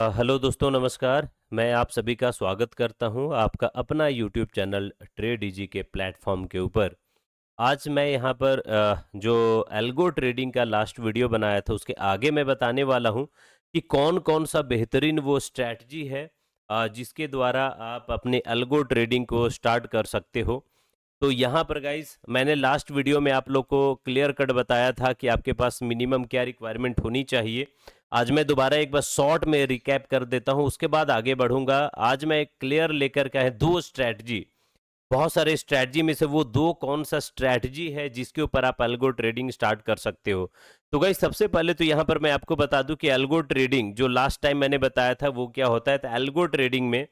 Hello दोस्तों, नमस्कार। मैं आप सभी का स्वागत करता हूं आपका अपना यूट्यूब चैनल ट्रेड इजी के प्लेटफॉर्म के ऊपर। आज मैं यहां पर जो एल्गो ट्रेडिंग का लास्ट वीडियो बनाया था उसके आगे मैं बताने वाला हूं कि कौन कौन सा बेहतरीन वो स्ट्रैटेजी है जिसके द्वारा आप अपने एल्गो ट्रेडिंग को स्टार्ट कर सकते हो। तो यहाँ पर गाइस मैंने लास्ट वीडियो में आप लोग को क्लियर कट बताया था कि आपके पास मिनिमम क्या रिक्वायरमेंट होनी चाहिए। आज मैं दोबारा एक बार शॉर्ट में रिकैप कर देता हूँ, उसके बाद आगे बढ़ूंगा। आज मैं एक क्लियर लेकर के है दो स्ट्रैटेजी, बहुत सारे स्ट्रैटेजी में से वो दो कौन सा स्ट्रैटेजी है जिसके ऊपर आप एल्गो ट्रेडिंग स्टार्ट कर सकते हो। तो गाइस सबसे पहले तो यहाँ पर मैं आपको बता दूं कि एल्गो ट्रेडिंग जो लास्ट टाइम मैंने बताया था वो क्या होता है। तो एल्गो ट्रेडिंग में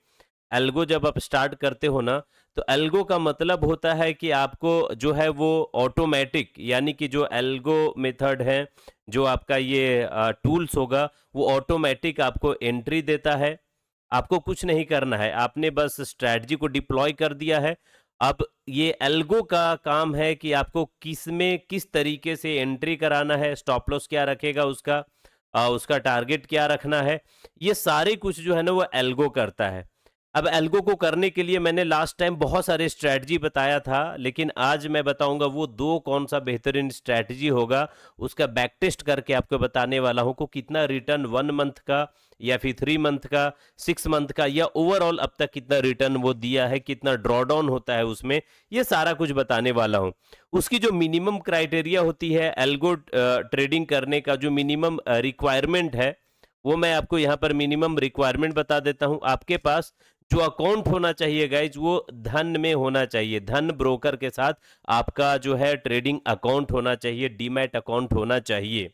एल्गो जब आप स्टार्ट करते हो ना, तो एल्गो का मतलब होता है कि आपको जो है वो ऑटोमेटिक, यानी कि जो एल्गो मेथड है, जो आपका ये टूल्स होगा वो ऑटोमेटिक आपको एंट्री देता है। आपको कुछ नहीं करना है, आपने बस स्ट्रैटेजी को डिप्लॉय कर दिया है। अब ये एल्गो का काम है कि आपको किस में किस तरीके से एंट्री कराना है, स्टॉप लॉस क्या रखेगा उसका, उसका टारगेट क्या रखना है, ये सारे कुछ जो है ना वो एल्गो करता है। अब एल्गो को करने के लिए मैंने लास्ट टाइम बहुत सारे स्ट्रैटेजी बताया था, लेकिन आज मैं बताऊंगा वो दो कौन सा बेहतरीन स्ट्रैटेजी होगा, उसका बैक टेस्ट करके आपको बताने वाला हूं को कितना रिटर्न 1 मंथ का या फिर 3 मंथ का, 6 मंथ का, या ओवरऑल अब तक कितना रिटर्न वो दिया है, कितना ड्रॉ डाउन होता है उसमें, ये सारा कुछ बताने वाला हूं। उसकी जो मिनिमम क्राइटेरिया होती है एल्गो ट्रेडिंग करने का, जो मिनिमम रिक्वायरमेंट है वो मैं आपको यहाँ पर मिनिमम रिक्वायरमेंट बता देता हूँ। आपके पास जो अकाउंट होना चाहिए गाइज वो धन में होना चाहिए, धन ब्रोकर के साथ आपका जो है ट्रेडिंग अकाउंट होना चाहिए, डीमैट अकाउंट होना चाहिए।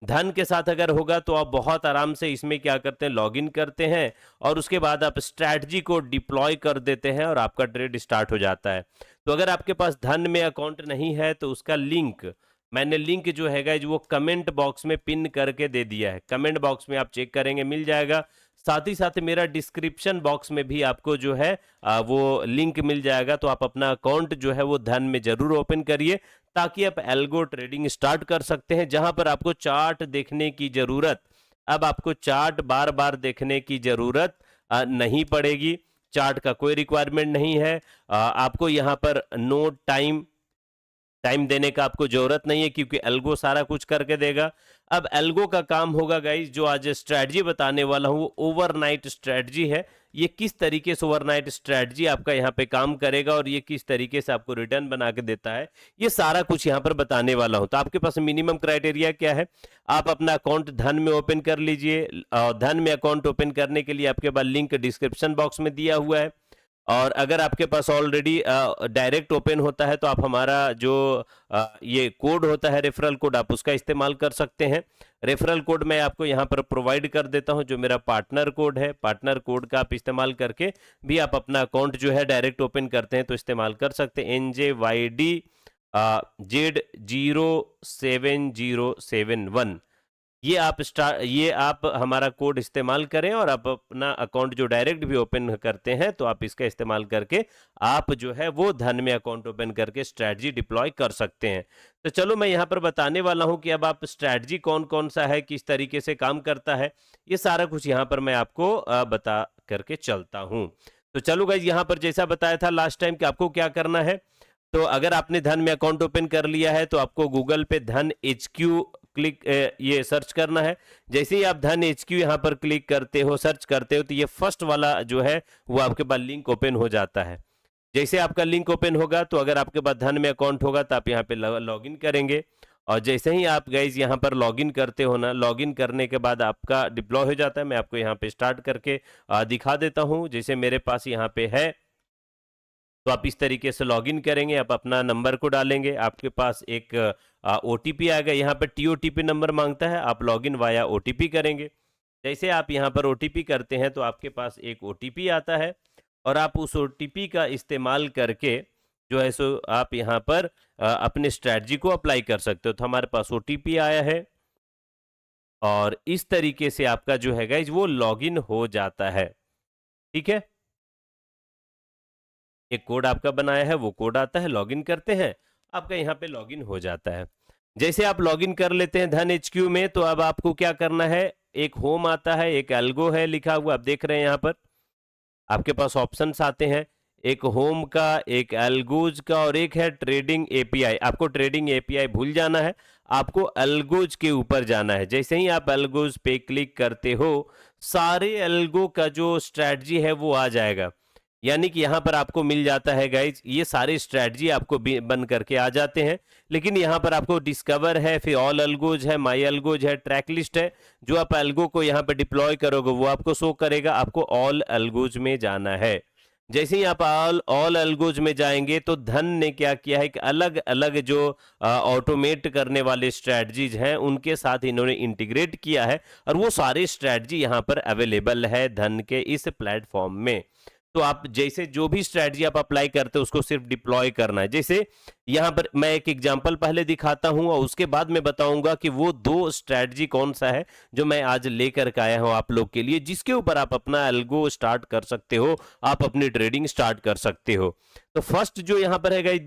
धन के साथ अगर होगा तो आप बहुत आराम से इसमें क्या करते हैं, लॉगिन करते हैं और उसके बाद आप स्ट्रैटेजी को डिप्लॉय कर देते हैं और आपका ट्रेड स्टार्ट हो जाता है। तो अगर आपके पास धन में अकाउंट नहीं है तो उसका लिंक मैंने लिंक जो है गाइज वो कमेंट बॉक्स में पिन करके दे दिया है। कमेंट बॉक्स में आप चेक करेंगे मिल जाएगा। साथ ही साथ मेरा डिस्क्रिप्शन बॉक्स में भी आपको जो है वो लिंक मिल जाएगा। तो आप अपना अकाउंट जो है वो धन में जरूर ओपन करिए ताकि आप एल्गो ट्रेडिंग स्टार्ट कर सकते हैं, जहां पर आपको चार्ट देखने की जरूरत, अब आपको चार्ट बार बार देखने की जरूरत नहीं पड़ेगी। चार्ट का कोई रिक्वायरमेंट नहीं है। आपको यहां पर नो टाइम टाइम देने का आपको जरूरत नहीं है क्योंकि एल्गो सारा कुछ करके देगा। अब एल्गो का काम होगा गाइस, जो आज स्ट्रेटजी बताने वाला हूं वो ओवरनाइट स्ट्रेटजी है। ये किस तरीके से ओवरनाइट स्ट्रेटजी आपका यहाँ पे काम करेगा और ये किस तरीके से आपको रिटर्न बना के देता है, ये सारा कुछ यहाँ पर बताने वाला हूं। तो आपके पास मिनिमम क्राइटेरिया क्या है, आप अपना अकाउंट धन में ओपन कर लीजिए। धन में अकाउंट ओपन करने के लिए आपके पास लिंक डिस्क्रिप्शन बॉक्स में दिया हुआ है। और अगर आपके पास ऑलरेडी डायरेक्ट ओपन होता है तो आप हमारा जो ये कोड होता है रेफरल कोड, आप उसका इस्तेमाल कर सकते हैं। रेफरल कोड मैं आपको यहाँ पर प्रोवाइड कर देता हूँ, जो मेरा पार्टनर कोड है। पार्टनर कोड का आप इस्तेमाल करके भी आप अपना अकाउंट जो है डायरेक्ट ओपन करते हैं तो इस्तेमाल कर सकते हैं। NJYD Z0707 ये आप हमारा कोड इस्तेमाल करें और आप अपना अकाउंट जो डायरेक्ट भी ओपन करते हैं तो आप इसका इस्तेमाल करके आप जो है वो धन में अकाउंट ओपन करके स्ट्रैटेजी डिप्लॉय कर सकते हैं। तो चलो मैं यहाँ पर बताने वाला हूँ कि अब आप स्ट्रैटेजी कौन कौन सा है, किस तरीके से काम करता है, ये सारा कुछ यहाँ पर मैं आपको बता करके चलता हूँ। तो चलो गाइस, यहाँ पर जैसा बताया था लास्ट टाइम कि आपको क्या करना है, तो अगर आपने धन में अकाउंट ओपन कर लिया है तो आपको गूगल पे धन HQ क्लिक ये सर्च करना है। जैसे ही आप धन HQ यहाँ पर क्लिक करते हो, सर्च करते हो, तो ये फर्स्ट वाला जो है वो आपके पास लिंक ओपन हो जाता है। जैसे आपका लिंक ओपन होगा तो अगर आपके पास धन में अकाउंट होगा तो आप यहाँ पे लॉगिन करेंगे। और जैसे ही आप गाइज यहाँ पर लॉगिन करते हो ना, लॉगिन करने के बाद आपका डिप्लॉय हो जाता है। मैं आपको यहाँ पे स्टार्ट करके दिखा देता हूँ। जैसे मेरे पास यहाँ पे है तो आप इस तरीके से लॉगिन करेंगे, आप अपना नंबर को डालेंगे, आपके पास एक OTP आएगा। यहाँ पर TOTP नंबर मांगता है, आप लॉगिन वाया OTP करेंगे। जैसे आप यहाँ पर OTP करते हैं तो आपके पास एक OTP आता है और आप उस OTP का इस्तेमाल करके जो है सो आप यहाँ पर अपने स्ट्रैटेजी को अप्लाई कर सकते हो। तो हमारे पास OTP आया है और इस तरीके से आपका जो है गाइज वो लॉगिन हो जाता है। ठीक है, एक कोड आपका बनाया है वो कोड आता है, लॉगिन करते हैं, आपका यहाँ पे लॉगिन हो जाता है। जैसे आप लॉगिन कर लेते हैं धन HQ में तो अब आपको क्या करना है, एक होम आता है, एक एल्गो है लिखा हुआ, आप देख रहे हैं यहाँ पर आपके पास ऑप्शंस आते हैं, एक होम का, एक एल्गोज का और एक है ट्रेडिंग एपीआई। आपको ट्रेडिंग एपीआई भूल जाना है, आपको एल्गोज के ऊपर जाना है। जैसे ही आप एल्गोज पे क्लिक करते हो, सारे एल्गो का जो स्ट्रैटेजी है वो आ जाएगा। यानी कि यहाँ पर आपको मिल जाता है गाइज, ये सारे स्ट्रैटेजी आपको बन करके आ जाते हैं। लेकिन यहाँ पर आपको डिस्कवर है, फिर ऑल एल्गोज है, माई एल्गोज है, ट्रैक लिस्ट है। जो आप एल्गो को यहाँ पर डिप्लॉय करोगे वो आपको शो करेगा। आपको ऑल एल्गोज में जाना है। जैसे ही आप ऑल एल्गोज में जाएंगे तो धन ने क्या किया है, कि अलग अलग जो ऑटोमेट करने वाले स्ट्रैटेजीज हैं उनके साथ इन्होंने इंटीग्रेट किया है, और वो सारे स्ट्रैटेजी यहाँ पर अवेलेबल है धन के इस प्लेटफॉर्म में। तो आप जैसे जो भी स्ट्रैटेजी आप अप्लाई करते हो उसको सिर्फ डिप्लॉय करना है। जैसे यहाँ पर मैं एक एग्जांपल पहले दिखाता हूं और उसके बाद मैं बताऊंगा कि वो दो स्ट्रैटेजी कौन सा है जो मैं आज लेकर के आया हूं आप लोग के लिए, जिसके ऊपर आप अपना एल्गो स्टार्ट कर सकते हो, आप अपनी ट्रेडिंग स्टार्ट कर सकते हो। तो फर्स्ट जो यहाँ पर है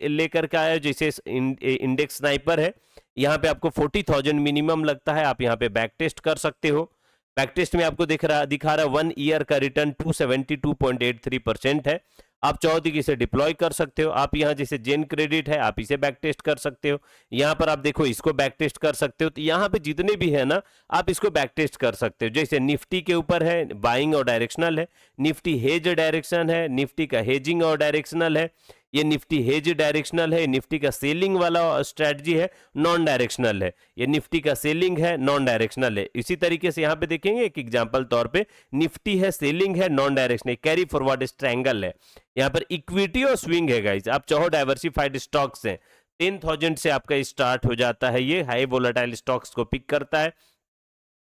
लेकर के आया, जैसे इंडेक्स स्नाइपर है, यहाँ पे आपको 40,000 मिनिमम लगता है। आप यहाँ पे बैक टेस्ट कर सकते हो। बैक टेस्ट में आपको दिखा रहा है 1 ईयर का रिटर्न 272.83% है। आप चाहो तो इसे डिप्लॉय कर सकते हो। आप यहाँ जैसे जेन क्रेडिट है, आप इसे बैक टेस्ट कर सकते हो। यहाँ पर आप देखो इसको बैक टेस्ट कर सकते हो। तो यहाँ पे जितने भी है ना, आप इसको बैक टेस्ट कर सकते हो। जैसे निफ्टी के ऊपर है, बाइंग और डायरेक्शनल है, निफ्टी हेज डायरेक्शन है, निफ्टी का हेजिंग और डायरेक्शनल है, ये निफ्टी हेज डायरेक्शनल है, निफ्टी का सेलिंग वाला स्ट्रेटजी है, नॉन डायरेक्शनल है, ये निफ्टी का सेलिंग है, नॉन डायरेक्शनल है। इसी तरीके से यहाँ पे देखेंगे एक एग्जांपल तौर पे, निफ्टी है, सेलिंग है, non directional, carry forward triangle है। यहाँ पर इक्विटी और स्विंग है गाइस। आप चाहो डाइवर्सिफाइड स्टॉक्स हैं, 10,000 से आपका स्टार्ट हो जाता है, ये हाई वोलेटाइल स्टॉक्स को पिक करता है।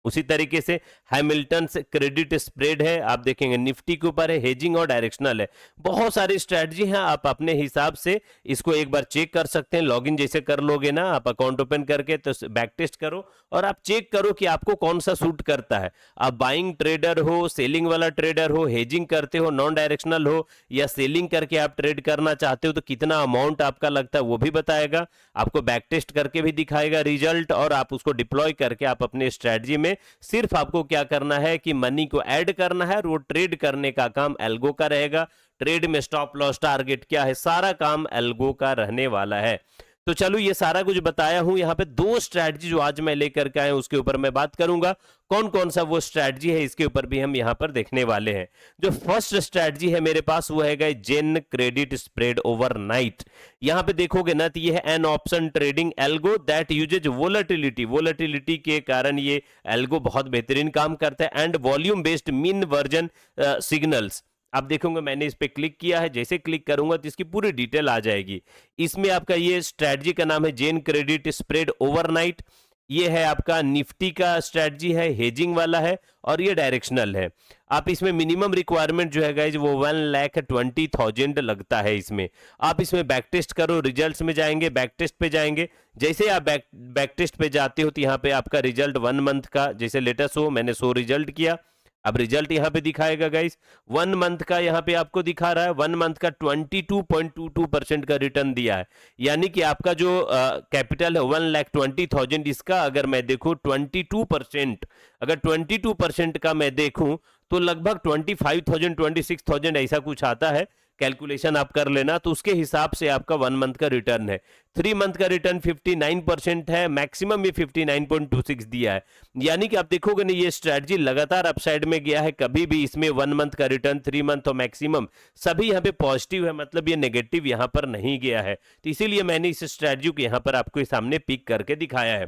उसी तरीके से हैमिल्टन से क्रेडिट स्प्रेड है, आप देखेंगे निफ्टी के ऊपर है, हेजिंग और डायरेक्शनल है। बहुत सारी स्ट्रेटजी हैं, आप अपने हिसाब से इसको एक बार चेक कर सकते हैं। लॉगिन जैसे कर लोगे ना आप अकाउंट ओपन करके, तो बैक टेस्ट करो और आप चेक करो कि आपको कौन सा सूट करता है। आप बाइंग ट्रेडर हो, सेलिंग वाला ट्रेडर हो, हेजिंग करते हो, नॉन डायरेक्शनल हो, या सेलिंग करके आप ट्रेड करना चाहते हो, तो कितना अमाउंट आपका लगता है वो भी बताएगा, आपको बैक टेस्ट करके भी दिखाएगा रिजल्ट, और आप उसको डिप्लॉय करके आप अपने स्ट्रेटजी में सिर्फ आपको क्या करना है कि मनी को ऐड करना है, और वो ट्रेड करने का काम एल्गो का रहेगा। ट्रेड में स्टॉप लॉस टारगेट क्या है, सारा काम एल्गो का रहने वाला है। तो चलो ये सारा कुछ बताया हूं। यहाँ पे दो स्ट्रैटेजी जो आज मैं लेकर के आया हूं उसके ऊपर मैं बात करूंगा। कौन कौन सा वो स्ट्रैटेजी है इसके ऊपर भी हम यहाँ पर देखने वाले हैं। जो फर्स्ट स्ट्रैटेजी है मेरे पास वो है जेन क्रेडिट स्प्रेड ओवरनाइट। यहाँ पे देखोगे ना तो ये है an option trading algo that usage volatility. Volatility के कारण ये एल्गो बहुत बेहतरीन काम करता है, and volume based mean version signals. आप देखोगे मैंने इस पे क्लिक किया है, जैसे क्लिक करूंगा तो इसकी पूरी डिटेल आ जाएगी। इसमें आपका ये स्ट्रैटेजी का नाम है जेन क्रेडिट स्प्रेड ओवरनाइट। ये है आपका निफ्टी का स्ट्रैटेजी है, हेजिंग वाला है, और ये डायरेक्शनल है। आप इसमें मिनिमम रिक्वायरमेंट जो है गाइज वो 1,20,000 लगता है। इसमें आप इसमें बैक टेस्ट करो, रिजल्ट्स में जाएंगे, बैक टेस्ट पे जाएंगे। जैसे आप बैक टेस्ट पे जाते हो तो यहाँ पे आपका रिजल्ट 1 मंथ का जैसे लेटेस्ट हो, मैंने 100 रिजल्ट किया। अब रिजल्ट यहाँ पे दिखाएगा गाइस, 1 मंथ का यहाँ पे आपको दिखा रहा है, 1 मंथ का 22.22% का रिटर्न दिया है। यानी कि आपका जो कैपिटल है 1,20,000, इसका अगर मैं देखूं 22%, अगर 22% का मैं देखूं तो लगभग 25,000 26,000 ऐसा कुछ आता है। कैलकुलेशन आप कर लेना, तो उसके हिसाब से आपका 1 मंथ का रिटर्न है। 3 मंथ का रिटर्न 59% है, मैक्सिमम ये 59.26 दिया है। यानी कि आप देखोगे ना ये स्ट्रैटेजी लगातार अपसाइड में गया है, कभी भी इसमें 1 मंथ का रिटर्न, 3 मंथ और मैक्सिमम सभी यहाँ पे पॉजिटिव है, मतलब ये नेगेटिव यहाँ पर नहीं गया है। तो इसीलिए मैंने इस स्ट्रैटेजी को यहाँ पर आपको सामने पिक करके दिखाया है।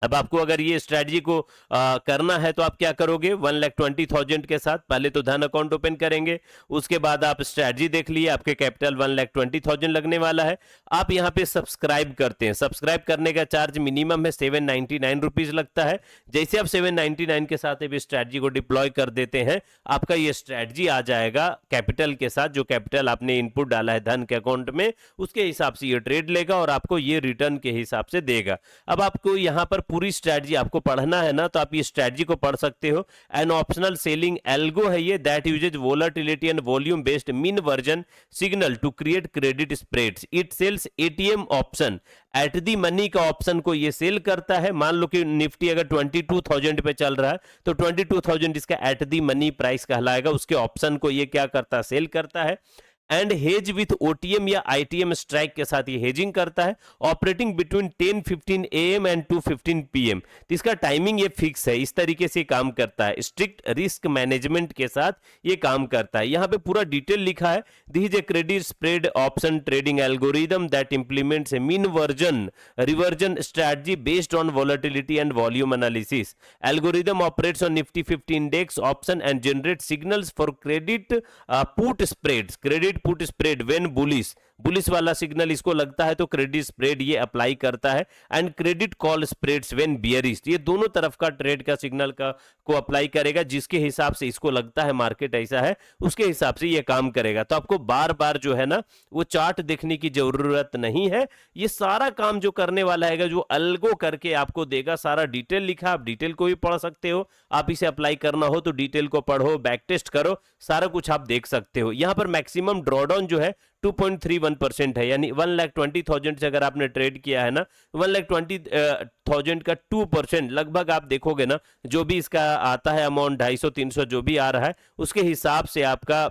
अब आपको अगर ये स्ट्रैटेजी को करना है तो आप क्या करोगे, 1,20,000 के साथ पहले तो धन अकाउंट ओपन करेंगे, उसके बाद आप स्ट्रैटेजी देख लिए, आपके कैपिटल 1,20,000 लगने वाला है। आप यहाँ पे सब्सक्राइब करते हैं, सब्सक्राइब करने का चार्ज मिनिमम है 799 रुपीज लगता है। जैसे आप 799 के साथ इस स्ट्रैटेजी को डिप्लॉय कर देते हैं, आपका ये स्ट्रैटेजी आ जाएगा कैपिटल के साथ, जो कैपिटल आपने इनपुट डाला है धन के अकाउंट में, उसके हिसाब से ये ट्रेड लेगा और आपको ये रिटर्न के हिसाब से देगा। अब आपको यहाँ पर पूरी स्ट्रैटेजी आपको पढ़ना है ना, तो आप ये स्ट्रैटेजी को पढ़ सकते हो। एन ऑप्शनल सेलिंग एल्गो है ये, that uses volatility and volume based mean version signal to create credit spreads. It sells ATM option at the money का ऑप्शन को ये सेल करता है। मान लो कि निफ्टी अगर 22,000 पे चल रहा है तो 22,000 इसका एट दी मनी प्राइस कहलाएगा, उसके ऑप्शन को ये क्या करता है, सेल करता है। एंड हेज विथ ओटीएम या आईटीएम स्ट्राइक के साथ ये हेजिंग करता है, operating between 10:15 AM and 2:15 PM। तो इसका टाइमिंग ये फिक्स है, इस तरीके से काम करता है, स्ट्रिक्ट रिस्क मैनेजमेंट के साथ ये काम करता है। यहाँ पे पूरा डिटेल लिखा है, this is a credit spread option trading algorithm that implements A mean version reversion strategy based on volatility and volume analysis. Algorithm operates on Nifty 50 index option and generate signals for credit put spreads. Credit put spread when bullish, bullish वाला signal इसको लगता है तो credit spread ये apply करता है। And credit call spreads when bearish, ये दोनों तरफ का ट्रेड का सिग्नल का को अप्लाई करेगा, जिसके हिसाब से इसको लगता है मार्केट ऐसा है उसके हिसाब से ये काम करेगा। तो आपको बार बार जो है ना वो चार्ट देखने की जरूरत नहीं है, ये सारा काम जो करने वाला है जो अल्गो करके आपको देगा, सारा डिटेल लिखा, आप डिटेल को भी पढ़ सकते हो। आप इसे अप्लाई करना हो तो डिटेल को पढ़ो, बैक टेस्ट करो, सारा कुछ आप देख सकते हो। यहां पर मैक्सिमम ड्रॉडाउन जो है 2.31% है, यानी 1,20,000 से अगर आपने ट्रेड किया है ना, 1,20,000 का 2% लगभग आप देखोगे ना, जो भी इसका आता है अमाउंट 250-300 जो भी आ रहा है उसके हिसाब से आपका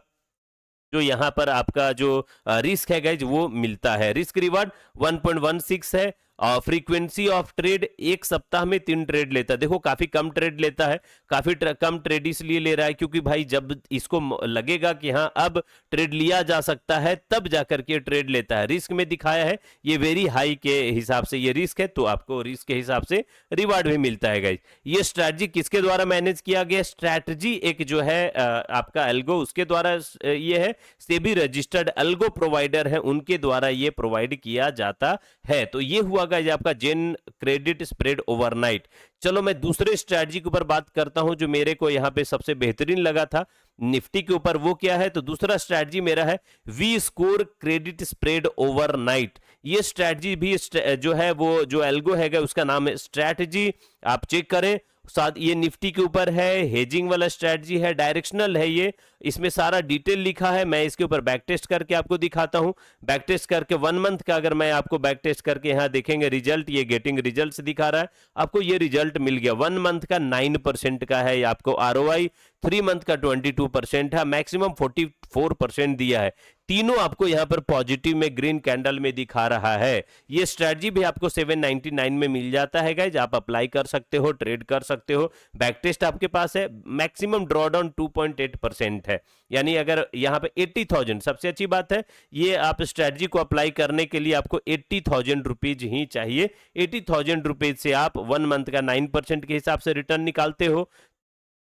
जो यहाँ पर आपका जो रिस्क है गाइज वो मिलता है। रिस्क रिवार्ड 1.16 है। फ्रीक्वेंसी ऑफ ट्रेड एक सप्ताह में 3 ट्रेड लेता है। देखो काफी कम ट्रेड लेता है, काफी कम ट्रेड इसलिए ले रहा है क्योंकि भाई जब इसको लगेगा कि हाँ अब ट्रेड लिया जा सकता है तब जाकर के ट्रेड लेता है। रिस्क में दिखाया है ये वेरी हाई के हिसाब से ये रिस्क है, तो आपको रिस्क के हिसाब से रिवार्ड भी मिलता है गाइज। ये स्ट्रैटेजी किसके द्वारा मैनेज किया गया? स्ट्रैटेजी एक जो है आपका एल्गो उसके द्वारा ये है, सेबी रजिस्टर्ड एल्गो प्रोवाइडर है उनके द्वारा ये प्रोवाइड किया जाता है। तो ये हुआ गाइस आपका जेन क्रेडिट स्प्रेड ओवरनाइट। चलो मैं दूसरे स्ट्रैटेजी के ऊपर बात करता हूं जो मेरे को यहां पे सबसे बेहतरीन लगा था निफ्टी के ऊपर, वो क्या है? तो दूसरा स्ट्रैटेजी मेरा है we score credit spread overnight. ये स्ट्रैटेजी भी जो है वो जो एल्गो है उसका नाम है स्ट्रैटेजी, आप चेक करें। साथ ये निफ्टी के ऊपर है, हेजिंग वाला स्ट्रैटेजी है, डायरेक्शनल है ये, इसमें सारा डिटेल लिखा है। मैं इसके ऊपर बैक टेस्ट करके आपको दिखाता हूं। बैक टेस्ट करके 1 मंथ का अगर मैं आपको बैक टेस्ट करके यहां देखेंगे रिजल्ट, ये गेटिंग रिजल्ट्स दिखा रहा है आपको, ये रिजल्ट मिल गया। 1 मंथ का 9% का है आपको आरओआई, 3 मंथ का 22% है, मैक्सिमम 44% दिया है। तीनों आपको यहां पर पॉजिटिव में ग्रीन कैंडल में दिखा रहा है। ये स्ट्रैटेजी भी आपको 799 में मिल जाता है गाइज, आप अप्लाई कर सकते हो, ट्रेड कर सकते हो। बैक टेस्ट आपके पास है। मैक्सिमम ड्रॉडाउन 2.8% है, यानी अगर यहां पे 80,000, सबसे अच्छी बात है ये आप स्ट्रैटेजी को अप्लाई करने के लिए आपको 80,000 रुपीज ही चाहिए। 80,000 रुपीज से आप 1 मंथ का 9% के हिसाब से रिटर्न निकालते हो,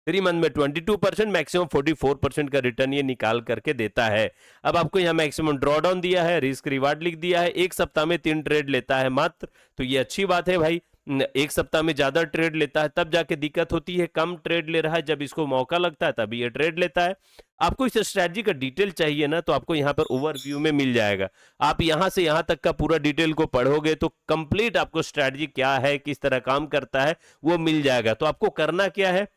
3 मंथ में 22%, मैक्सिमम 44% का रिटर्न ये निकाल करके देता है। अब आपको यहाँ मैक्सिमम ड्रॉडाउन दिया है, रिस्क रिवार्ड लिख दिया है, एक सप्ताह में 3 ट्रेड लेता है मात्र, तो ये अच्छी बात है भाई। एक सप्ताह में ज्यादा ट्रेड लेता है तब जाके दिक्कत होती है, कम ट्रेड ले रहा है जब इसको मौका लगता है तभी ये ट्रेड लेता है। आपको इस स्ट्रैटेजी का डिटेल चाहिए ना, तो आपको यहाँ पर ओवरव्यू में मिल जाएगा। आप यहाँ से यहाँ तक का पूरा डिटेल को पढ़ोगे तो कंप्लीट आपको स्ट्रैटेजी क्या है, किस तरह काम करता है वो मिल जाएगा। तो आपको करना क्या है,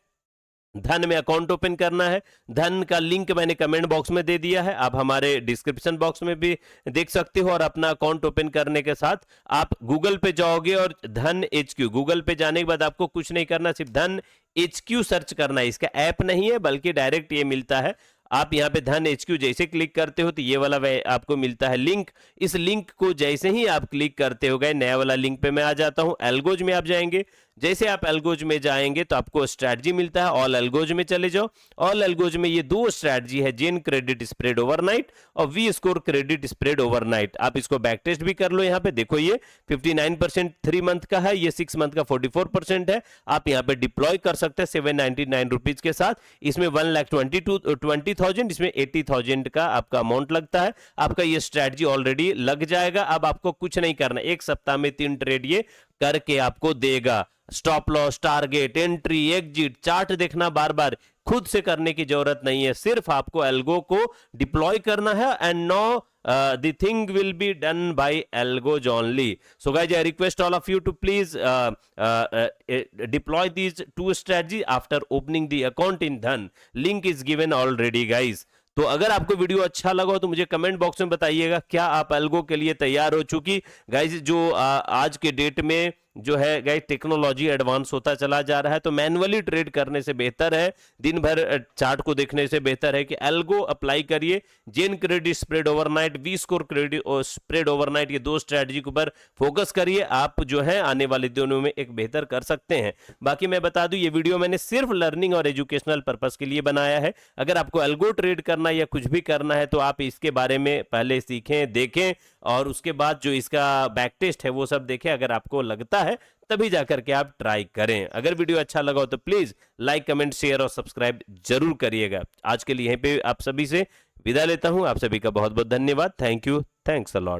धन में अकाउंट ओपन करना है। धन का लिंक मैंने कमेंट बॉक्स में दे दिया है, आप हमारे डिस्क्रिप्शन बॉक्स में भी देख सकते हो। और अपना अकाउंट ओपन करने के साथ आप गूगल पे जाओगे और धन HQ, गूगल पे जाने के बाद आपको कुछ नहीं करना, सिर्फ धन HQ सर्च करना है। इसका ऐप नहीं है बल्कि डायरेक्ट ये मिलता है। आप यहाँ पे धन HQ जैसे क्लिक करते हो तो ये वाला आपको मिलता है लिंक। इस लिंक को जैसे ही आप क्लिक करते हो गए, नया वाला लिंक पे मैं आ जाता हूँ। एल्गोज में आप जाएंगे, जैसे आप एल्गोज में जाएंगे तो आपको स्ट्रैटेजी मिलता है। ऑल एल्गोज में चले जाओ। ऑल एल्गोज में ये 2 स्ट्रैटेजी है, जेन क्रेडिट स्प्रेड ओवरनाइट और we score credit spread overnight. आप इसको बैक टेस्ट भी कर लो। यहाँ पे देखो ये 59% 3 मंथ का है, ये 6 मंथ का 44% है। आप यहाँ पे डिप्लॉय कर सकते हैं 799 रुपीज के साथ। इसमें 1,20,000, इसमें 80,000 का आपका अमाउंट लगता है। आपका ये स्ट्रैटेजी ऑलरेडी लग जाएगा। अब आपको कुछ नहीं करना, एक सप्ताह में 3 ट्रेड ये करके आपको देगा। Stop loss, target, entry, exit, chart देखना बार बार खुद से करने की जरूरत नहीं है, सिर्फ आपको एल्गो को डिप्लॉय करना है and 9 the thing will be done by algos only. So guys, I request all of you to please deploy these two strategy after opening the account in Dhan. Link is given already guys. तो अगर आपको video अच्छा लगा हो तो मुझे comment box में बताइएगा क्या आप एल्गो के लिए तैयार हो। चूंकि गाइस जो आज के डेट में जो है गाइस टेक्नोलॉजी एडवांस होता चला जा रहा है, तो मैनुअली ट्रेड करने से बेहतर है, दिन भर चार्ट को देखने से बेहतर है कि एल्गो अप्लाई करिए। Zen credit spread overnight, V score credit और स्प्रेड ओवरनाइट, ये दो स्ट्रेटजी के ऊपर फोकस करिए। आप जो है आने वाले दिनों में एक बेहतर कर सकते हैं। बाकी मैं बता दूं ये वीडियो मैंने सिर्फ लर्निंग और एजुकेशनल पर्पस के लिए बनाया है। अगर आपको एल्गो ट्रेड करना या कुछ भी करना है तो आप इसके बारे में पहले सीखें, देखें और उसके बाद जो इसका बैक टेस्ट है वो सब देखें। अगर आपको लगता है तभी जाकर के आप ट्राई करें। अगर वीडियो अच्छा लगा हो तो प्लीज लाइक, कमेंट, शेयर और सब्सक्राइब जरूर करिएगा। आज के लिए यहीं पे आप सभी से विदा लेता हूं। आप सभी का बहुत बहुत धन्यवाद। Thank you, thanks a lot.